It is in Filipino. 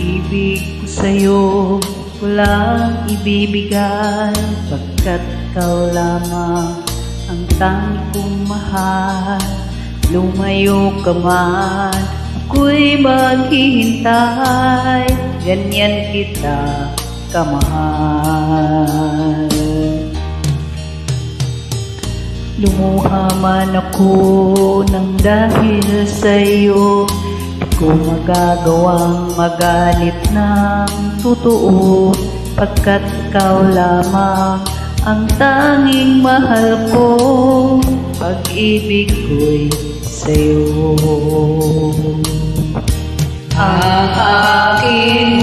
Pag-ibig ko sa'yo walang ibibigay, pagkat ikaw lamang ang tanging kong mahal. Lumayo ka man, ako'y maghihintay, ganyan kita kamahal. Lumuha man ako ng dahil sa'yo, di ko magagawang magalit ng totoo, pagkat ikaw lamang ang tanging mahal ko. Pag-ibig ko'y sa'yo. Ang aking